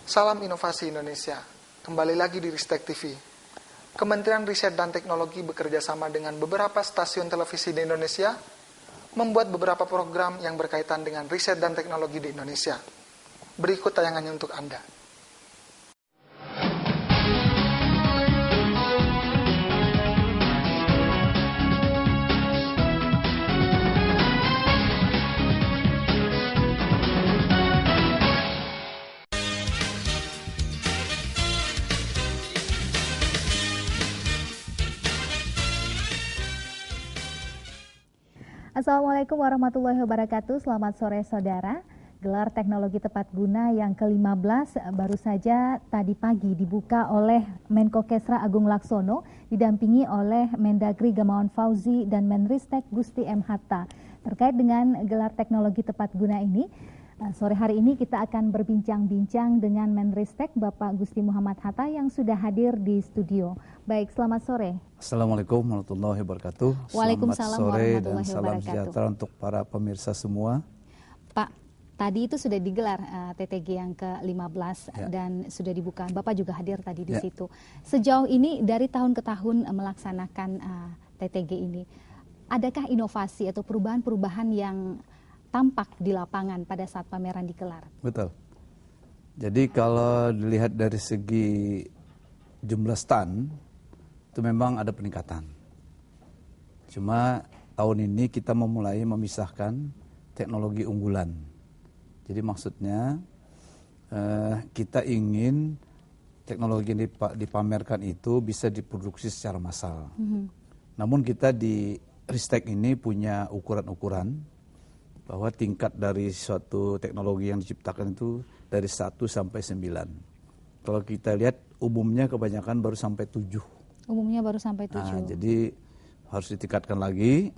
Salam Inovasi Indonesia, kembali lagi di Ristek TV. Kementerian Riset dan Teknologi bekerja sama dengan beberapa stasiun televisi di Indonesia, membuat beberapa program yang berkaitan dengan riset dan teknologi di Indonesia. Berikut tayangannya untuk Anda. Assalamualaikum warahmatullahi wabarakatuh. Selamat sore saudara. Gelar teknologi tepat guna yang ke-15 baru saja tadi pagi dibuka oleh Menko Kesra Agung Laksono didampingi oleh Mendagri Gamawan Fauzi dan Menristek Gusti M. Hatta. Terkait dengan gelar teknologi tepat guna ini, sore hari ini kita akan berbincang-bincang dengan Menristek Bapak Gusti Muhammad Hatta yang sudah hadir di studio. Baik, selamat sore. Assalamualaikum warahmatullahi wabarakatuh. Waalaikumsalam selamat sore dan warahmatullahi salam wabarakatuh. sejahtera untuk para pemirsa semua. Pak, tadi itu sudah digelar TTG yang ke-15 dan sudah dibuka. Bapak juga hadir tadi di situ. Sejauh ini dari tahun ke tahun melaksanakan TTG ini, adakah inovasi atau perubahan-perubahan yang tampak di lapangan pada saat pameran digelar? Betul. Jadi kalau dilihat dari segi jumlah stand, itu memang ada peningkatan. Cuma tahun ini kita memulai memisahkan teknologi unggulan. Jadi maksudnya kita ingin teknologi yang dipamerkan itu bisa diproduksi secara massal. Namun kita di Ristek ini punya ukuran-ukuran bahwa tingkat dari suatu teknologi yang diciptakan itu dari 1 sampai 9. Kalau kita lihat umumnya kebanyakan baru sampai 7. Umumnya baru sampai 7. Jadi harus ditingkatkan lagi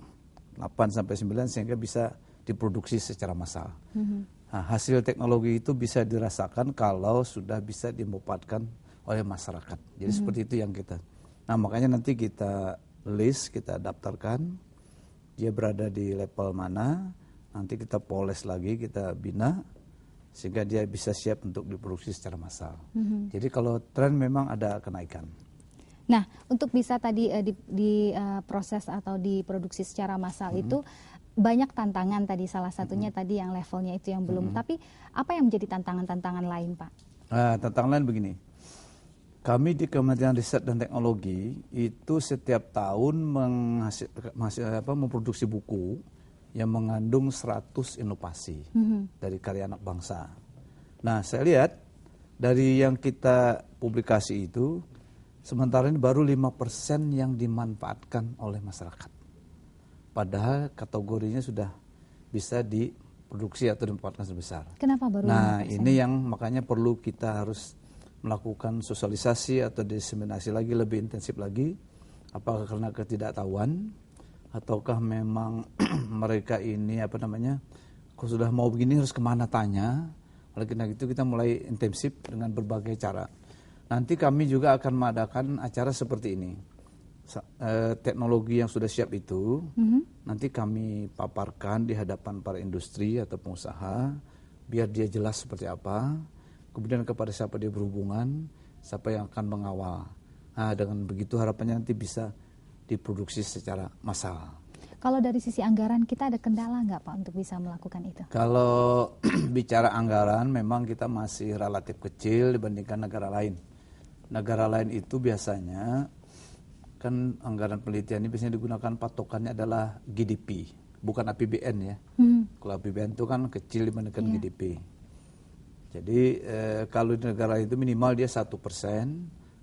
8 sampai 9 sehingga bisa diproduksi secara massal. Nah, hasil teknologi itu bisa dirasakan kalau sudah bisa dimanfaatkan oleh masyarakat. Jadi seperti itu yang kita. Nah, makanya nanti kita list, kita daftarkan dia berada di level mana. Nanti kita poles lagi, kita bina sehingga dia bisa siap untuk diproduksi secara massal. Jadi kalau tren memang ada kenaikan. Nah, untuk bisa tadi diproses atau diproduksi secara massal itu banyak tantangan tadi, salah satunya tadi yang levelnya itu yang belum. Tapi apa yang menjadi tantangan-tantangan lain, Pak? Tantangan lain begini. Kami di Kementerian Riset dan Teknologi itu setiap tahun memproduksi buku yang mengandung 100 inovasi dari karya anak bangsa. Nah, saya lihat dari yang kita publikasi itu, sementara ini baru 5% yang dimanfaatkan oleh masyarakat. Padahal kategorinya sudah bisa diproduksi atau dimanfaatkan sebesar. Kenapa baru 5%? Nah, ini yang makanya perlu kita harus melakukan sosialisasi atau diseminasi lagi, lebih intensif lagi. Apakah karena ketidaktahuan, ataukah memang mereka ini kalau sudah mau begini harus kemana tanya. Oleh karena itu kita mulai intensif dengan berbagai cara. Nanti kami juga akan mengadakan acara seperti ini. Teknologi yang sudah siap itu nanti kami paparkan di hadapan para industri atau pengusaha biar dia jelas seperti apa. Kemudian kepada siapa dia berhubungan, siapa yang akan mengawal. Nah, dengan begitu harapannya nanti bisa diproduksi secara massal. Kalau dari sisi anggaran kita ada kendala nggak Pak untuk bisa melakukan itu? Kalau bicara anggaran memang kita masih relatif kecil dibandingkan negara lain. Negara lain itu biasanya kan anggaran penelitian ini biasanya digunakan patokannya adalah GDP, bukan APBN ya. Kalau APBN itu kan kecil dibandingkan GDP. Jadi kalau di negara lain itu minimal dia 1%,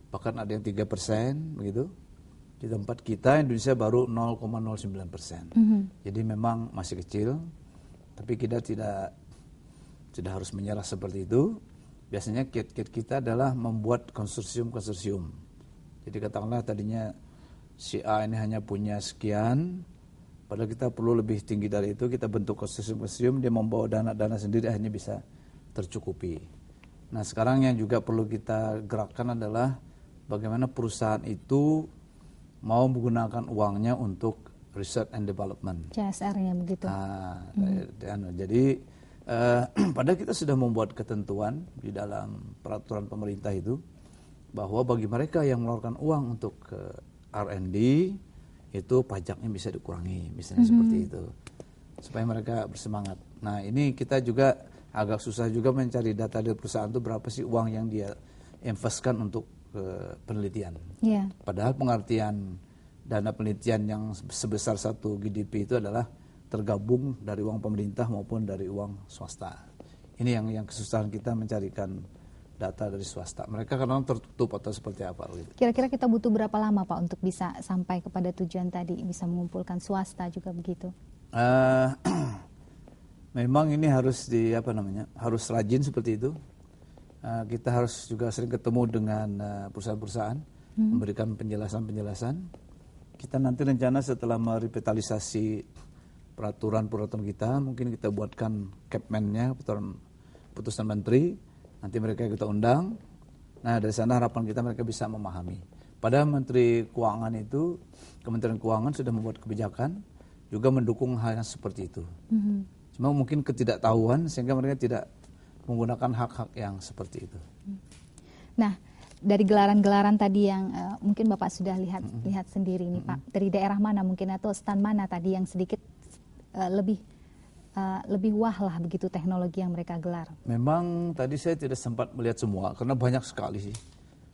bahkan ada yang 3%, begitu. Di tempat kita Indonesia baru 0,09%. Jadi memang masih kecil, tapi kita tidak harus menyerah seperti itu. Biasanya kiat-kiat kita adalah membuat konsorsium-konsorsium. Jadi katakanlah tadinya si A ini hanya punya sekian, padahal kita perlu lebih tinggi dari itu, kita bentuk konsorsium-konsorsium, dia membawa dana-dana sendiri akhirnya bisa tercukupi. Nah, sekarang yang juga perlu kita gerakkan adalah bagaimana perusahaan itu mau menggunakan uangnya untuk research and development. CSR-nya begitu. Jadi Padahal kita sudah membuat ketentuan di dalam peraturan pemerintah itu bahwa bagi mereka yang mengeluarkan uang untuk R&D itu pajaknya bisa dikurangi, misalnya seperti itu, supaya mereka bersemangat. Nah ini kita juga agak susah juga mencari data dari perusahaan itu berapa sih uang yang dia investkan untuk penelitian. Yeah. Padahal pengertian dana penelitian yang sebesar 1 GDP itu adalah tergabung dari uang pemerintah maupun dari uang swasta. Ini yang kesusahan kita mencarikan data dari swasta. Mereka kadang tertutup atau seperti apa gitu. Kira-kira kita butuh berapa lama Pak untuk bisa sampai kepada tujuan tadi, bisa mengumpulkan swasta juga begitu? Memang ini harus harus rajin seperti itu. Kita harus juga sering ketemu dengan perusahaan-perusahaan, memberikan penjelasan-penjelasan. Kita nanti rencana setelah merevitalisasi peraturan kita, mungkin kita buatkan Capman-nya, putusan menteri, nanti mereka kita undang. Nah dari sana harapan kita mereka bisa memahami. Padahal Menteri Keuangan itu, Kementerian Keuangan sudah membuat kebijakan, juga mendukung hal yang seperti itu. Cuma mungkin ketidaktahuan sehingga mereka tidak menggunakan hak-hak yang seperti itu. Nah dari gelaran-gelaran tadi yang mungkin Bapak sudah lihat sendiri nih Pak, dari daerah mana mungkin atau stand mana tadi yang sedikit lebih wah lah begitu teknologi yang mereka gelar? Memang tadi saya tidak sempat melihat semua karena banyak sekali sih,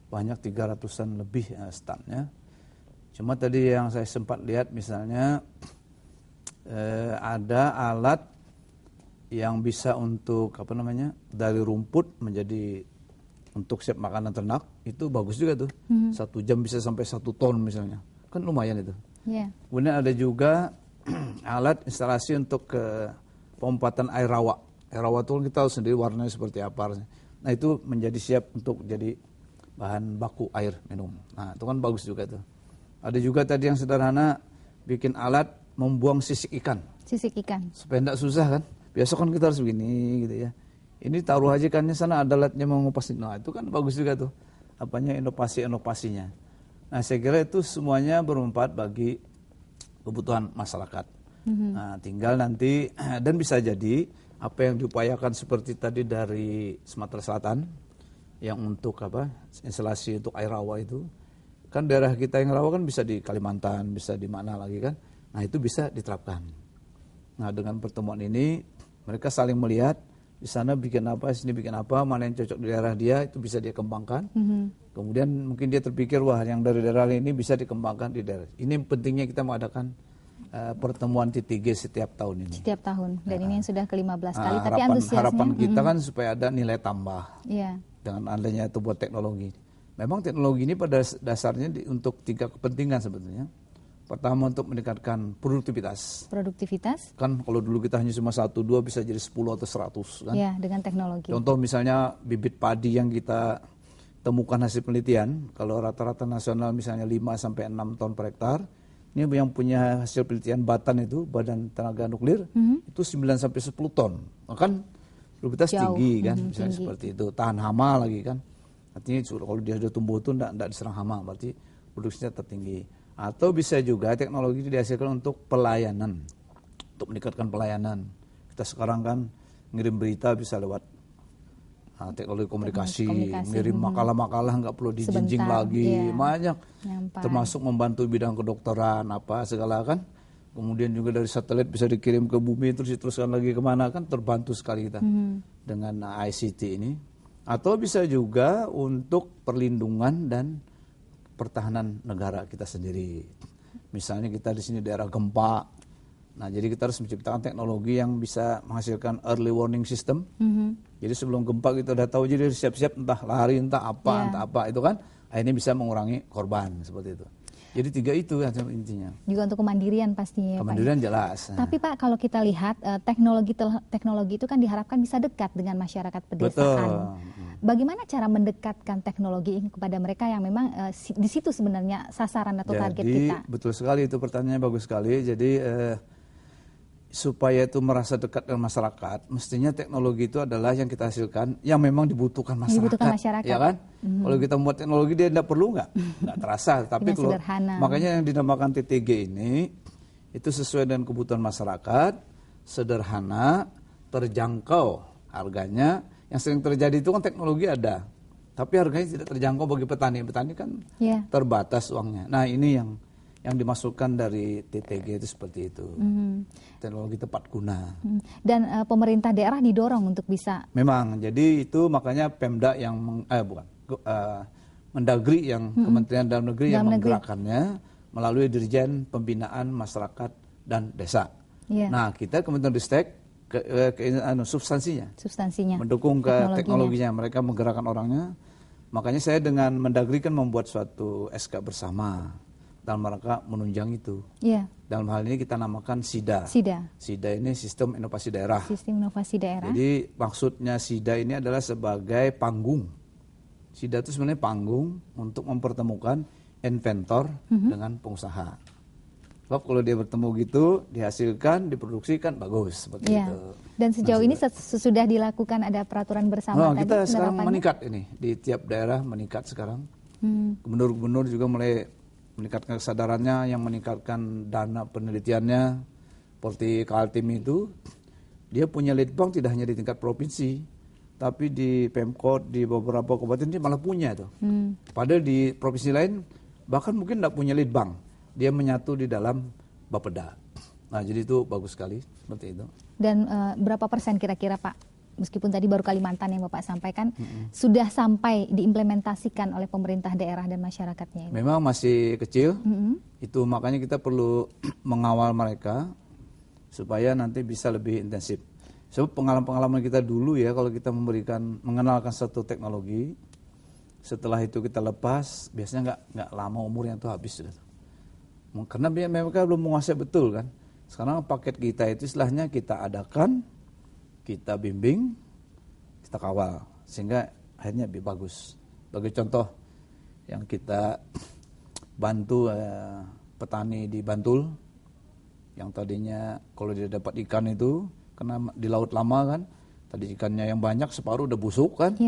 banyak 300-an lebih standnya. Cuma tadi yang saya sempat lihat misalnya ada alat yang bisa untuk dari rumput menjadi untuk siap makanan ternak, itu bagus juga tuh. 1 jam bisa sampai 1 ton misalnya, kan lumayan itu. Yeah. Kemudian ada juga alat instalasi untuk pemanfaatan air rawa. Air rawa itu kita tahu sendiri warnanya seperti apa. Nah itu menjadi siap untuk jadi bahan baku air minum. Nah itu kan bagus juga tuh. Ada juga tadi yang sederhana, bikin alat membuang sisik ikan. Sisik ikan. Supaya tidak susah kan. Biasa kan kita harus begini gitu ya. Ini taruh aja kan di sana ada alatnya mengupas. Nah itu kan bagus juga tuh. Inovasinya. Nah saya kira itu semuanya bermanfaat bagi kebutuhan masyarakat. Nah, tinggal nanti dan bisa jadi apa yang diupayakan seperti tadi dari Sumatera Selatan yang untuk instalasi untuk air rawa itu, kan daerah kita yang rawa kan bisa di Kalimantan, bisa di mana lagi kan. Nah itu bisa diterapkan. Nah dengan pertemuan ini mereka saling melihat di sana bikin apa, sini bikin apa, mana yang cocok di daerah dia itu bisa dia kembangkan. Kemudian mungkin dia terpikir wah yang dari daerah ini bisa dikembangkan di daerah. Ini pentingnya kita mengadakan pertemuan T3 setiap tahun ini. Setiap tahun, dan ini yang sudah ke-15 kali. Tapi antusiasnya harapan kita kan supaya ada nilai tambah dengan adanya sebuah teknologi. Memang teknologi ini pada dasarnya untuk 3 kepentingan sebetulnya. Pertama untuk meningkatkan produktivitas. Produktivitas? Kan kalau dulu kita hanya cuma 1-2 bisa jadi 10 atau 100 kan. Ya, dengan teknologi. Contoh misalnya bibit padi yang kita temukan hasil penelitian, kalau rata-rata nasional misalnya 5-6 ton per hektar, ini yang punya hasil penelitian Batan itu, Badan Tenaga Nuklir, itu 9-10 ton. Kan produktivitas tinggi kan, misalnya tinggi. Seperti itu. Tahan hama lagi kan. Artinya kalau dia sudah tumbuh itu tidak diserang hama, berarti produksinya tertinggi. Atau bisa juga teknologi dihasilkan untuk pelayanan, untuk meningkatkan pelayanan. Kita sekarang kan ngirim berita bisa lewat teknologi komunikasi, ngirim makalah-makalah nggak perlu dijinjing lagi, banyak. Termasuk membantu bidang kedokteran apa segala kan. Kemudian juga dari satelit bisa dikirim ke bumi terus diteruskan lagi kemana kan, terbantu sekali kita dengan ICT ini. Atau bisa juga untuk perlindungan dan pertahanan negara kita sendiri. Misalnya kita di sini daerah gempa. Nah, jadi kita harus menciptakan teknologi yang bisa menghasilkan early warning system. Jadi sebelum gempa kita udah tahu, jadi siap-siap entah lari, entah apa itu kan. Akhirnya bisa mengurangi korban seperti itu. Jadi 3 itu kan intinya. Juga untuk kemandirian pastinya. Kemandirian Pak, jelas. Tapi Pak, kalau kita lihat teknologi itu kan diharapkan bisa dekat dengan masyarakat pedesaan. Betul. Bagaimana cara mendekatkan teknologi ini kepada mereka yang memang di situ sebenarnya sasaran atau target kita? Betul sekali, itu pertanyaannya bagus sekali. Jadi supaya itu merasa dekat dengan masyarakat, mestinya teknologi itu adalah yang kita hasilkan yang memang dibutuhkan masyarakat. Ya kan? Kalau kita membuat teknologi dia tidak perlu nggak terasa. Tapi kalau makanya yang dinamakan T3 ini itu sesuai dengan kebutuhan masyarakat, sederhana, terjangkau harganya. Yang sering terjadi itu kan teknologi ada, tapi harganya tidak terjangkau bagi petani. Petani kan terbatas uangnya. Nah ini yang dimasukkan dari TTG itu seperti itu. Teknologi tepat guna. Dan pemerintah daerah didorong untuk bisa. Memang, jadi itu makanya Pemda yang Mendagri yang Kementerian Dalam Negeri yang menggerakkannya melalui Dirjen Pembinaan Masyarakat dan Desa. Nah kita Kementerian Ristek substansinya mendukung ke teknologinya, mereka menggerakkan orangnya. Makanya saya dengan Mendagri kan membuat suatu SK bersama dalam rangka menunjang itu. Dalam hal ini kita namakan SIDA. SIDA ini Sistem Inovasi Daerah. Sistem Inovasi Daerah. Jadi maksudnya SIDA ini adalah sebagai panggung. SIDA itu sebenarnya panggung untuk mempertemukan inventor dengan pengusaha. Sebab kalau dia bertemu gitu, dihasilkan, diproduksikan, bagus seperti itu. Dan sejauh ini sudah dilakukan ada peraturan bersama tadi? Kita sekarang meningkat ini, di tiap daerah meningkat sekarang. Gubernur-gubernur juga mulai meningkatkan kesadarannya, yang meningkatkan dana penelitiannya. Seperti Kaltim itu, dia punya lead bank tidak hanya di tingkat provinsi, tapi di Pemkot, di beberapa kabupaten dia malah punya itu. Padahal di provinsi lain bahkan mungkin tidak punya lead bank. Dia menyatu di dalam Bapeda. Nah, jadi itu bagus sekali seperti itu. Dan berapa persen kira-kira Pak, meskipun tadi baru Kalimantan yang Bapak sampaikan, sudah sampai diimplementasikan oleh pemerintah daerah dan masyarakatnya ini? Memang masih kecil, itu makanya kita perlu mengawal mereka supaya nanti bisa lebih intensif. Sebab pengalaman-pengalaman kita dulu ya, kalau kita mengenalkan satu teknologi, setelah itu kita lepas, biasanya nggak lama umurnya itu habis sudah. Karena mereka belum menguasai betul kan. Sekarang paket kita itu istilahnya kita adakan, kita bimbing, kita kawal, sehingga akhirnya lebih bagus. Bagi contoh yang kita bantu petani di Bantul, yang tadinya kalau dia dapat ikan itu, karena di laut lama kan, tadi ikannya yang banyak, separuh udah busuk kan.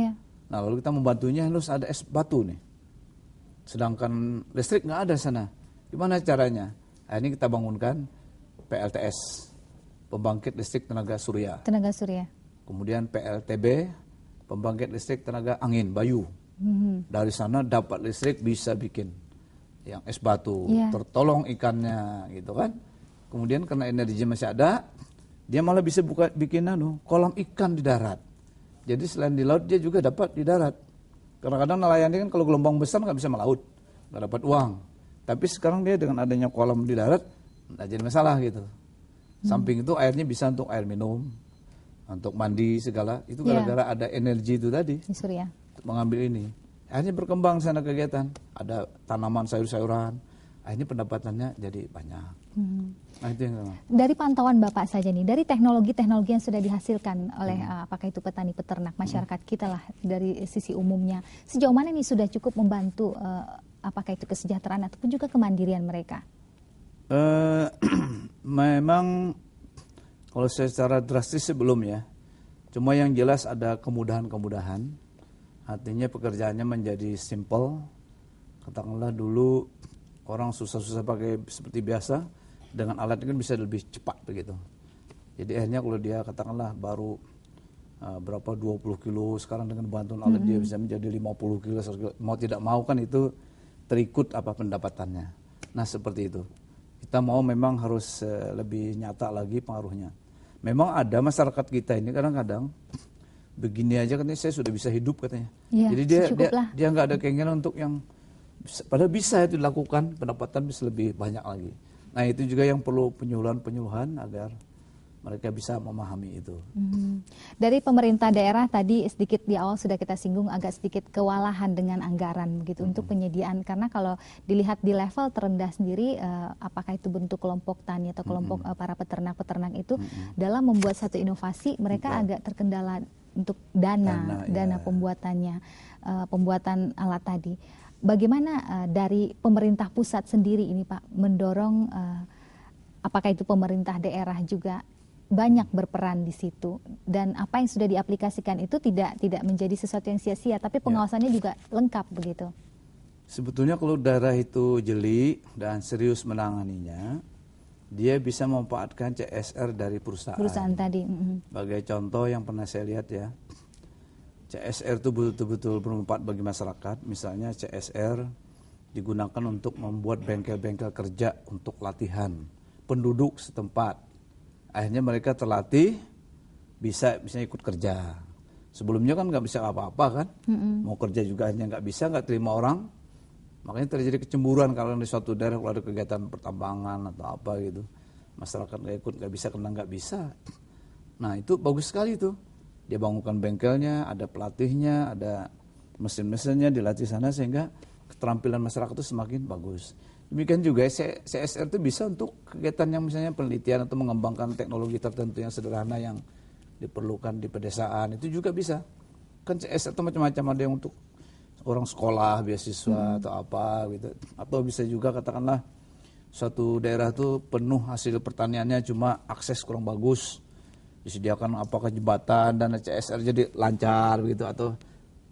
Nah lalu kita membantunya, harus ada es batu nih. Sedangkan listrik nggak ada sana. Gimana caranya? Nah, ini kita bangunkan PLTS, pembangkit listrik tenaga surya. Kemudian PLTB, pembangkit listrik tenaga angin, Bayu. Dari sana dapat listrik, bisa bikin yang es batu, tertolong ikannya gitu kan. Kemudian karena energi masih ada, dia malah bisa bikin kolam ikan di darat. Jadi selain di laut, dia juga dapat di darat. Kadang-kadang nelayan ini kan kalau gelombang besar nggak bisa melaut, nggak dapat uang. Tapi sekarang dia dengan adanya kolam di darat, nggak jadi masalah gitu. Samping itu airnya bisa untuk air minum, untuk mandi segala. Itu gara-gara ada energi itu tadi. Surya. Untuk mengambil ini. Akhirnya berkembang sana kegiatan. Ada tanaman sayur-sayuran. Akhirnya pendapatannya jadi banyak. Nah, itu yang dari pantauan Bapak saja nih, dari teknologi-teknologi yang sudah dihasilkan oleh apakah itu petani, peternak, masyarakat kita lah dari sisi umumnya, sejauh mana ini sudah cukup membantu apakah itu kesejahteraan ataupun juga kemandirian mereka? Memang kalau secara drastis sebelum ya, cuma yang jelas ada kemudahan-kemudahan, artinya pekerjaannya menjadi simple. Katakanlah dulu orang susah-susah pakai seperti biasa, dengan alat ini kan bisa lebih cepat begitu. Jadi akhirnya kalau dia katakanlah baru berapa 20 kilo, sekarang dengan bantuan alat dia bisa menjadi 50 kilo, 100 kilo. Mau tidak mau kan itu terikut apa pendapatannya. Nah seperti itu. Kita mau memang harus lebih nyata lagi pengaruhnya. Memang ada masyarakat kita ini kadang-kadang begini aja katanya saya sudah bisa hidup katanya. Ya, jadi dia nggak ada keinginan untuk yang padahal bisa itu dilakukan, pendapatan bisa lebih banyak lagi. Nah itu juga yang perlu penyuluhan agar mereka bisa memahami itu. Dari pemerintah daerah tadi sedikit di awal sudah kita singgung agak sedikit kewalahan dengan anggaran begitu untuk penyediaan, karena kalau dilihat di level terendah sendiri apakah itu bentuk kelompok tani atau kelompok para peternak itu dalam membuat satu inovasi mereka agak terkendala untuk dana pembuatannya, pembuatan alat tadi. Bagaimana dari pemerintah pusat sendiri ini Pak mendorong apakah itu pemerintah daerah juga banyak berperan di situ, dan apa yang sudah diaplikasikan itu tidak menjadi sesuatu yang sia-sia, tapi pengawasannya juga lengkap begitu. Sebetulnya kalau daerah itu jeli dan serius menanganinya, dia bisa memanfaatkan CSR dari perusahaan. Perusahaan tadi. Sebagai contoh yang pernah saya lihat ya, CSR itu betul-betul bermanfaat bagi masyarakat. Misalnya CSR digunakan untuk membuat bengkel-bengkel kerja untuk latihan penduduk setempat. Akhirnya mereka terlatih, bisa ikut kerja. Sebelumnya kan nggak bisa apa-apa kan, mau kerja juga hanya nggak bisa, nggak terima orang. Makanya terjadi kecemburuan kalau di suatu daerah kalau ada kegiatan pertambangan atau apa gitu, masyarakat nggak ikut, nggak bisa karena nggak bisa. Nah itu bagus sekali tuh, dia bangunkan bengkelnya, ada pelatihnya, ada mesin-mesinnya dilatih sana sehingga keterampilan masyarakat itu semakin bagus. Demikian juga CSR itu bisa untuk kegiatan yang misalnya penelitian atau mengembangkan teknologi tertentu yang sederhana yang diperlukan di pedesaan, itu juga bisa. Kan CSR itu macam-macam, ada yang untuk orang sekolah, beasiswa atau apa gitu. Atau bisa juga katakanlah suatu daerah itu penuh hasil pertaniannya cuma akses kurang bagus. Disediakan apakah jembatan dan CSR jadi lancar gitu, atau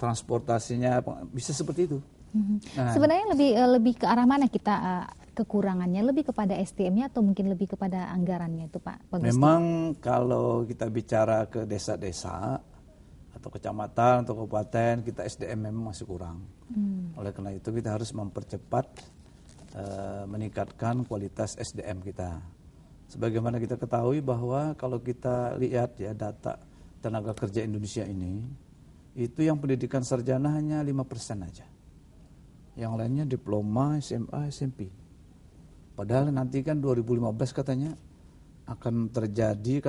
transportasinya bisa seperti itu. Nah, sebenarnya lebih ke arah mana kita kekurangannya, lebih kepada SDM-nya atau mungkin lebih kepada anggarannya itu Pak Gusti? Memang kalau kita bicara ke desa-desa atau kecamatan atau kabupaten, kita SDM memang masih kurang. Oleh karena itu kita harus mempercepat meningkatkan kualitas SDM kita. Sebagaimana kita ketahui bahwa kalau kita lihat ya data tenaga kerja Indonesia ini, itu yang pendidikan sarjana hanya 5% aja. Yang lainnya diploma, SMA, SMP. Padahal nanti kan 2015 katanya akan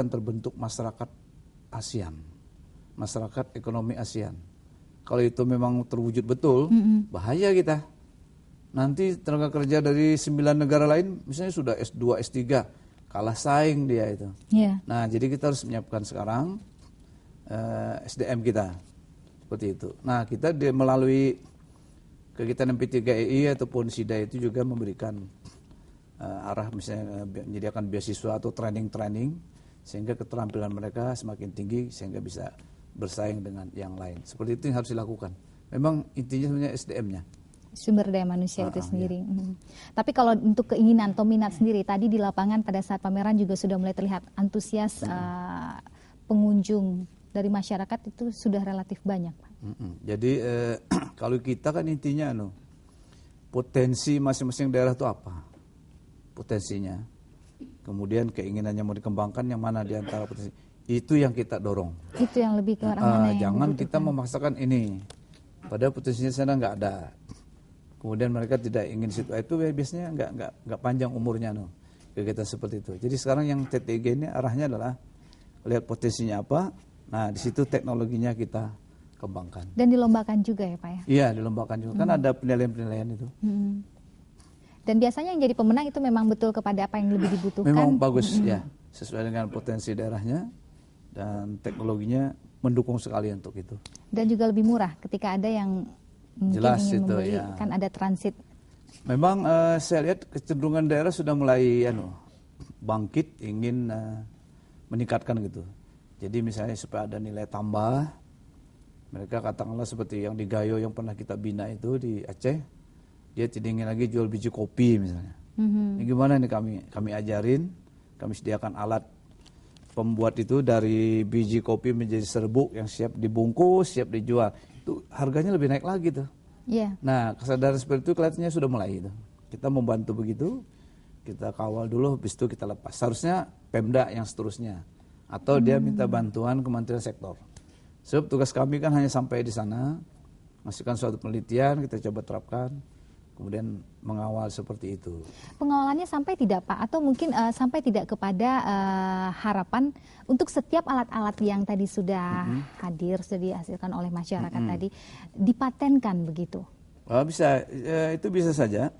terbentuk masyarakat ASEAN, masyarakat ekonomi ASEAN. Kalau itu memang terwujud betul, bahaya kita. Nanti tenaga kerja dari 9 negara lain misalnya sudah S2, S3, kalah saing dia itu. Yeah. Nah, jadi kita harus menyiapkan sekarang SDM kita. Seperti itu. Nah, kita melalui kegiatan MP3EI ataupun SIDA itu juga memberikan arah misalnya menyediakan beasiswa atau training-training sehingga keterampilan mereka semakin tinggi sehingga bisa bersaing dengan yang lain. Seperti itu yang harus dilakukan. Memang intinya sebenarnya SDM-nya. Sumber daya manusia itu sendiri. Ya. Tapi kalau untuk keinginan atau minat sendiri, tadi di lapangan pada saat pameran juga sudah mulai terlihat antusias pengunjung dari masyarakat itu sudah relatif banyak, Pak. Jadi kalau kita kan intinya potensi masing-masing daerah itu apa? Potensinya. Kemudian keinginannya mau dikembangkan yang mana di antara potensi. Itu yang kita dorong. Itu yang lebih ke arah mana yang jangan kita memaksakan ini. Padahal potensinya sana nggak ada. Kemudian mereka tidak ingin situ. Itu biasanya nggak panjang umurnya kegiatan seperti itu. Jadi sekarang yang TTG ini arahnya adalah lihat potensinya apa. Nah di situ teknologinya kita kembangkan. Dan dilombakan juga ya Pak ya? Iya dilombakan juga. Kan ada penilaian-penilaian itu. Dan biasanya yang jadi pemenang itu memang betul kepada apa yang lebih dibutuhkan. Memang bagus ya, sesuai dengan potensi daerahnya dan teknologinya mendukung sekali untuk itu. Dan juga lebih murah ketika ada yang jelas ingin itu membeli, ya. Kan ada transit. Memang saya lihat kecenderungan daerah sudah mulai bangkit ingin meningkatkan gitu. Jadi misalnya supaya ada nilai tambah, mereka katakanlah seperti yang di Gayo yang pernah kita bina itu di Aceh, dia tidak ingin lagi jual biji kopi misalnya. Ini gimana nih kami ajarin, kami sediakan alat pembuat itu dari biji kopi menjadi serbuk yang siap dibungkus, siap dijual. Itu harganya lebih naik lagi tuh. Yeah. Nah kesadaran seperti itu kelihatannya sudah mulai itu. Kita membantu begitu, kita kawal dulu, habis itu kita lepas. Seharusnya Pemda yang seterusnya. Atau dia minta bantuan Kementerian Sektor. Sebab tugas kami kan hanya sampai di sana, masukkan suatu penelitian, kita coba terapkan, kemudian mengawal seperti itu. Pengawalannya sampai tidak Pak? Atau mungkin sampai tidak kepada harapan untuk setiap alat-alat yang tadi sudah hadir, sudah dihasilkan oleh masyarakat tadi, dipatenkan begitu? Bisa, itu bisa saja.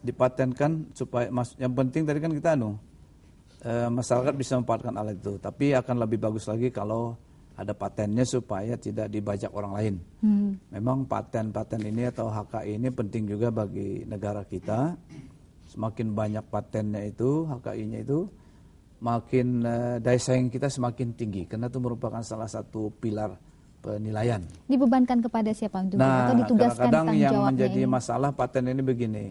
Dipatenkan supaya, yang penting tadi kan kita masyarakat bisa memanfaatkan alat itu. Tapi akan lebih bagus lagi kalau ada patennya supaya tidak dibajak orang lain. Memang paten-paten ini atau HKI ini penting juga bagi negara kita. Semakin banyak patennya itu, HKI-nya itu, makin daya saing kita semakin tinggi. Karena itu merupakan salah satu pilar penilaian. Dibebankan kepada siapa untuk atau ditugaskan kadang-kadang yang tanggung jawabnya menjadi ini? masalah paten ini begini.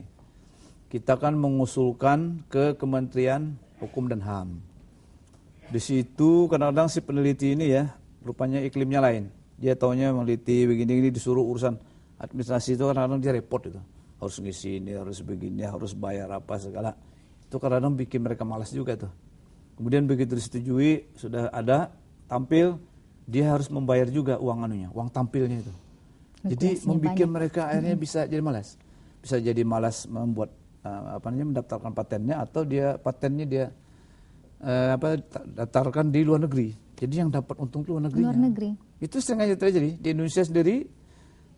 kita kan mengusulkan ke Kementerian Hukum dan HAM. Di situ kadang-kadang si peneliti ini ya, rupanya iklimnya lain. Dia taunya meneliti begini-gini, disuruh urusan administrasi itu kadang-kadang dia repot itu. Harus ngisi ini, harus begini, harus bayar apa segala. Itu kadang-kadang bikin mereka malas juga tuh. Kemudian begitu disetujui, sudah ada, tampil, dia harus membayar juga uang anunya, uang tampilnya itu. Jadi membuat mereka akhirnya bisa jadi malas. Bisa jadi malas membuat mendaftarkan patennya, atau dia patennya dia daftarkan di luar negeri. Jadi yang dapat untung itu luar negerinya. Luar negeri. Itu sengaja terjadi di Indonesia sendiri.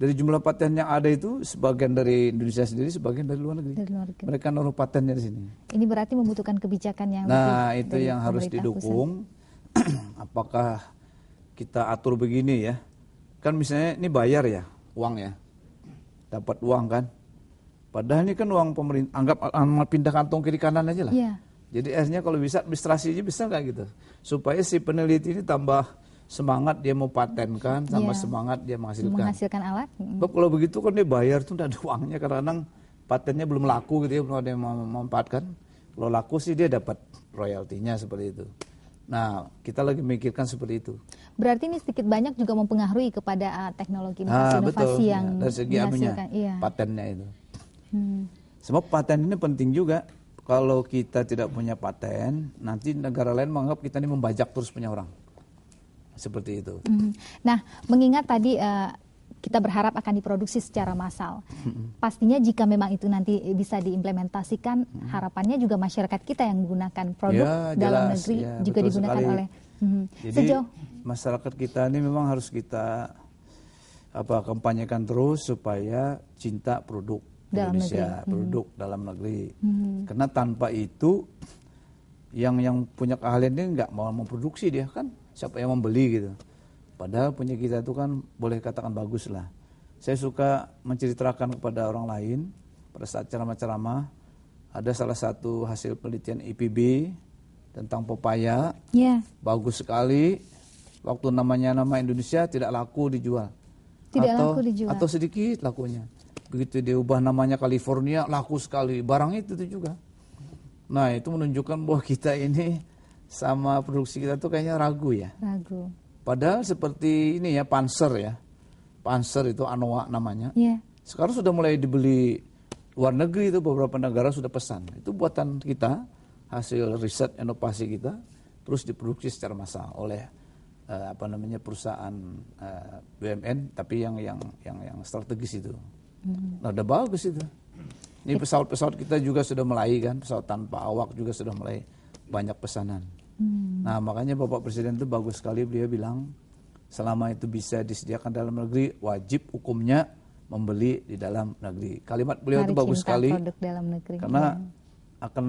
Dari jumlah paten yang ada itu sebagian dari Indonesia sendiri, sebagian dari luar negeri. Dari luar negeri. Mereka naruh patennya di sini. Ini berarti membutuhkan kebijakan yang lebih itu yang harus didukung. Apakah kita atur begini ya? Kan misalnya ini bayar ya, uang ya. Dapat uang kan. Padahal ini kan uang pemerintah, anggap pindah kantong kiri kanan aja lah. Yeah. Jadi akhirnya kalau bisa administrasinya bisa nggak gitu, supaya si peneliti ini tambah semangat dia mau patenkan, sama semangat dia menghasilkan alat. Kalau begitu kan dia bayar tuh udah ada uangnya, karena patennya belum laku gitu ya, belum ada yang mau memanfaatkan. Kalau laku sih dia dapat royaltinya seperti itu. Nah, kita lagi memikirkan seperti itu. Berarti ini sedikit banyak juga mempengaruhi kepada teknologi inovasi yang dari segi anunya, patennya itu. Sebab paten ini penting juga. Kalau kita tidak punya paten, nanti negara lain menganggap kita ini membajak terus punya orang. Seperti itu. Nah, mengingat tadi kita berharap akan diproduksi secara massal. Pastinya jika memang itu nanti bisa diimplementasikan, harapannya juga masyarakat kita yang menggunakan produk dalam negeri juga digunakan sekali oleh. Jadi masyarakat kita ini memang harus kita kampanyekan terus supaya cinta produk dalam Indonesia, negeri. Produk dalam negeri. Karena tanpa itu yang punya keahlian ini nggak mau memproduksi dia kan, siapa yang membeli gitu. Padahal punya kita itu kan boleh katakan bagus lah. Saya suka menceritakan kepada orang lain pada saat ceramah-ceramah, ada salah satu hasil penelitian IPB tentang pepaya, bagus sekali. Waktu nama Indonesia tidak laku dijual, atau sedikit lakunya. Begitu diubah namanya California, laku sekali. Barang itu juga. Nah, itu menunjukkan bahwa kita ini sama produksi kita tuh kayaknya ragu ya. Ragu. Padahal seperti ini ya, Panzer ya. Panzer itu Anoa namanya. Sekarang sudah mulai dibeli luar negeri, itu beberapa negara sudah pesan. Itu buatan kita, hasil riset inovasi kita, terus diproduksi secara massal oleh perusahaan BUMN, tapi yang strategis itu. Nah, udah bagus itu. Ini pesawat-pesawat kita juga sudah mulai kan, pesawat tanpa awak juga sudah mulai banyak pesanan. Nah, makanya Bapak Presiden itu bagus sekali, beliau bilang selama itu bisa disediakan dalam negeri, wajib hukumnya membeli di dalam negeri. Kalimat beliau itu bagus sekali, produk dalam negeri. Karena akan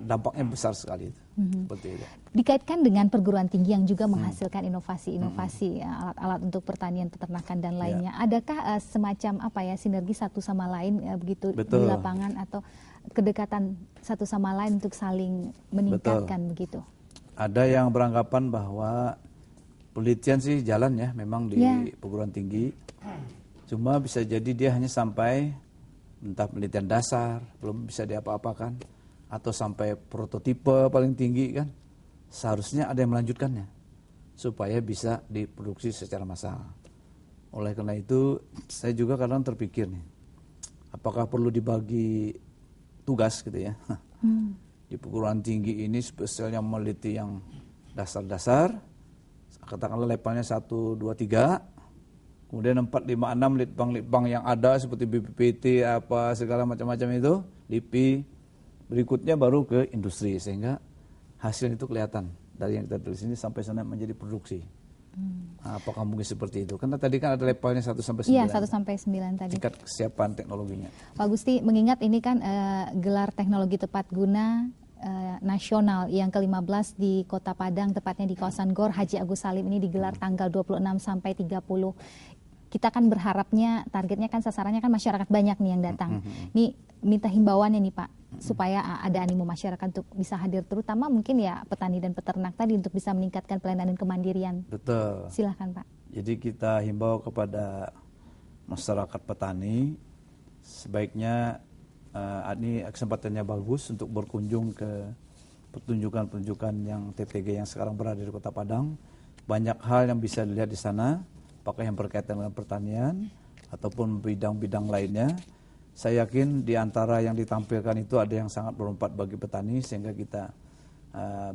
dampaknya besar sekali itu. Seperti itu. Dikaitkan dengan perguruan tinggi yang juga menghasilkan inovasi-inovasi alat-alat untuk pertanian, peternakan dan lainnya. Adakah semacam sinergi satu sama lain begitu di lapangan, atau kedekatan satu sama lain untuk saling meningkatkan begitu? Ada yang beranggapan bahwa penelitian sih jalan ya, memang di perguruan tinggi. Cuma bisa jadi dia hanya sampai entah penelitian dasar, belum bisa diapa-apakan, atau sampai prototipe paling tinggi kan. Seharusnya ada yang melanjutkannya supaya bisa diproduksi secara massal. Oleh karena itu saya juga kadang terpikir nih, apakah perlu dibagi tugas gitu ya. Di perguruan tinggi ini spesialnya meneliti yang dasar-dasar, katakanlah levelnya 1, 2, 3, kemudian 4, 5, 6 litbang-litbang yang ada seperti BPPT apa segala macam-macam itu, LIPI, berikutnya baru ke industri, sehingga hasil itu kelihatan dari yang kita tulis ini sampai sana menjadi produksi. Nah, apakah mungkin seperti itu? Karena tadi kan ada levelnya 1 sampai 9. Iya, 1 sampai 9 tadi. Tingkat kesiapan teknologinya. Pak Gusti, mengingat ini kan gelar teknologi tepat guna nasional yang ke-15 di Kota Padang, tepatnya di kawasan GOR Haji Agus Salim ini digelar tanggal 26 sampai 30. Kita kan berharapnya, targetnya kan sasarannya kan masyarakat banyak nih yang datang. Nih minta himbauannya nih Pak, supaya ada animo masyarakat untuk bisa hadir, terutama mungkin ya petani dan peternak tadi untuk bisa meningkatkan pelayanan dan kemandirian. Betul. Silahkan Pak. Jadi kita himbau kepada masyarakat petani, sebaiknya ini kesempatannya bagus untuk berkunjung ke pertunjukan-pertunjukan yang TTG yang sekarang berada di Kota Padang. Banyak hal yang bisa dilihat di sana, apakah yang berkaitan dengan pertanian ataupun bidang-bidang lainnya. Saya yakin di antara yang ditampilkan itu ada yang sangat bermanfaat bagi petani sehingga kita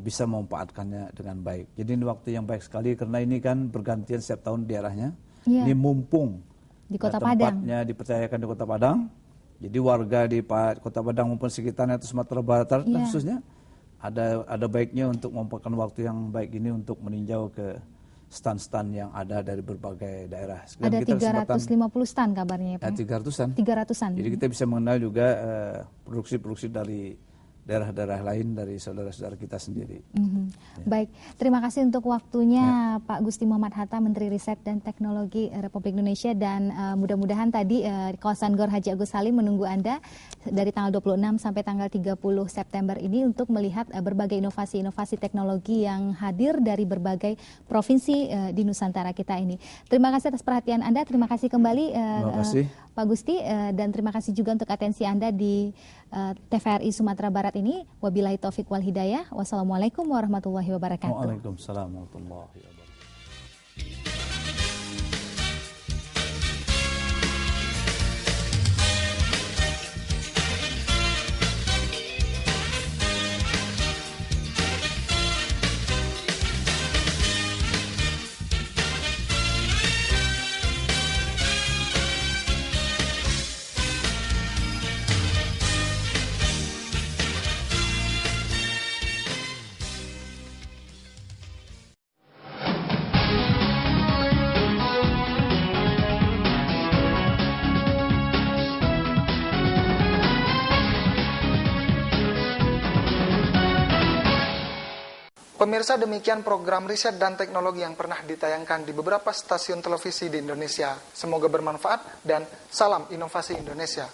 bisa memanfaatkannya dengan baik. Jadi ini waktu yang baik sekali karena ini kan bergantian setiap tahun daerahnya. Iya. Ini mumpung Di Kota Padang. tempatnya dipercayakan di Kota Padang. Jadi warga di Kota Padang maupun sekitarnya atau Sumatera Barat Iya. khususnya ada baiknya untuk memanfaatkan waktu yang baik ini untuk meninjau ke stand-stand yang ada dari berbagai daerah. Dan Ada kita 350 stand kabarnya ya Pak. 300-an. 300-an. Jadi kita bisa mengenal juga produksi-produksi dari daerah-daerah lain dari saudara-saudara kita sendiri. Baik, terima kasih untuk waktunya Pak Gusti Muhammad Hatta, Menteri Riset dan Teknologi Republik Indonesia, dan mudah-mudahan tadi di kawasan Gor Haji Agus Salim menunggu Anda dari tanggal 26 sampai tanggal 30 September ini untuk melihat berbagai inovasi-inovasi teknologi yang hadir dari berbagai provinsi di Nusantara kita ini. Terima kasih atas perhatian Anda, terima kasih kembali Terima kasih. Pak Gusti, dan terima kasih juga untuk atensi Anda di TVRI Sumatera Barat ini. Wabillahi taufik wal hidayah. Wassalamualaikum warahmatullahi wabarakatuh. Waalaikumsalam warahmatullahi wabarakatuh. Pemirsa, demikian program riset dan teknologi yang pernah ditayangkan di beberapa stasiun televisi di Indonesia. Semoga bermanfaat dan salam inovasi Indonesia.